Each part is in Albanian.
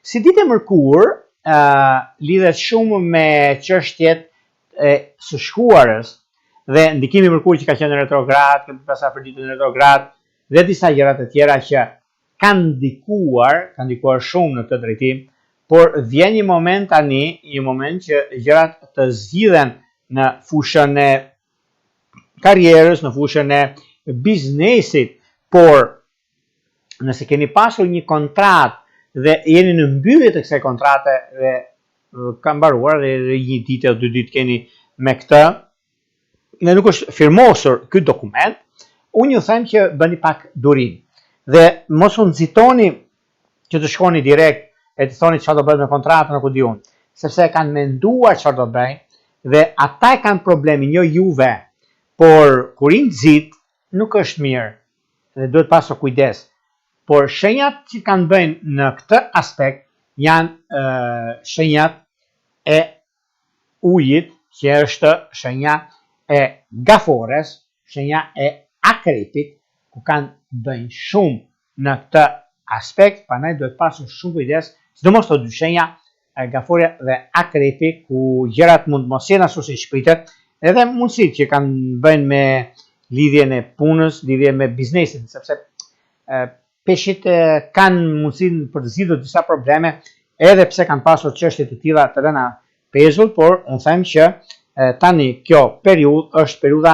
Si ditë e mërkurë, lidhet shumë me çështjet e së shkuarës dhe ndikimi i Mërkurit që ka qenë retrograd, kemi pasur për ditën retrograd dhe disa gjëra të tjera që kanë ndikuar shumë në këtë drejtim, por vjen një moment tani, një moment që gjërat të zgjidhen në fushën e karrierës, në fushën e biznesit, por nëse keni pasur një kontratë dhe jeni në mbyllje të kësaj kontrate dhe ka mbaruar dhe një ditë o 2 ditë keni me këtë, dhe nuk është firmosur ky dokument, unë ju them që bëni pak durim. Dhe mos u nxitoni që të shkoni direkt e të thoni çfarë do bëhet me kontratën apo di unë, sepse kanë menduar çfarë do bëjnë dhe ata e kanë problemin, jo juve. Por kur i nxit nuk është mirë dhe duhet pasur kujdes. Por shenjat që kanë bëjnë në këtë aspekt janë shenjat e ujit, që është shenja e gafores, shenja e akrepit, ku kanë bëjnë shumë në këtë aspekt, prandaj duhet pasur shumë kujdes, sidomos të dy shenja, gaforia dhe akrepi, ku gjërat mund mos jenë ashtu si shpritet, edhe mundësit që kanë bëjnë me lidhjen e punës, lidhjen me biznesin, sepse peshqit kanë mundësinë për të zgjidhur disa probleme, edhe pse kanë pasur çështje të tilla të rëna pezull, por unë them që tani kjo periudhë është periudha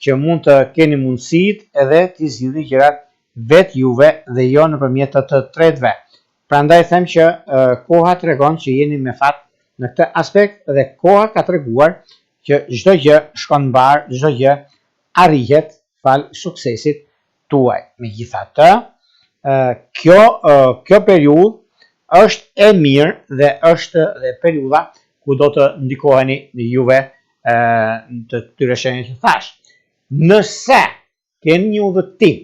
që mund të keni mundësitë edhe të zgjidhni gjërat vetë juve dhe jo nëpërmjet të tretëve. Prandaj them që koha tregon që jeni me fat në këtë aspekt dhe koha ka treguar që çdo gjë shkon mbar, çdo gjë arrihet fal suksesit tuaj. Megjithatë, kjo periudhë është e mirë dhe është dhe periudha ku do të ndikoheni në juve të këtyre shenjave që thash. Nëse keni një udhëtim,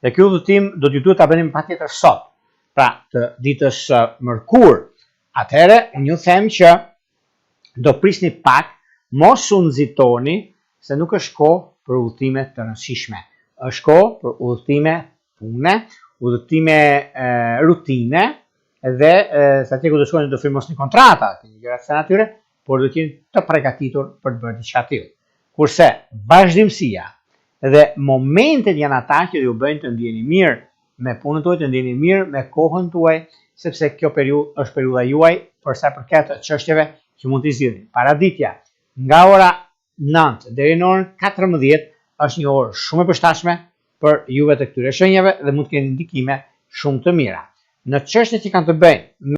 dhe ky udhëtim do t'ju duhet ta bëni patjetër sot, pra të ditës mërkur, atëherë unë ju them që do prisni pak, mos u nxitoni, se nuk është kohë për udhëtime të rëndësishme. Është kohë për udhëtime pune, udhëtime rutine, dhe sa të ku do shkojnë do firmosni kontrata, një gjëra të natyre, por do të jeni të përgatitur për të bërë diçka tillë. Kurse vazhdimësia dhe momentet janë ata që ju bëjnë të ndjeni mirë me punën tuaj, të ndjeni mirë me kohën tuaj, sepse kjo periudhë është periudha juaj për sa përket çështjeve që mund t'i zgjidhni. Paraditja nga ora 9 deri në orën 14 është një orë shumë e përshtatshme për juve të këtyre shenjave dhe mund të keni ndikime shumë të mira. Në çështjet që kanë të bëjnë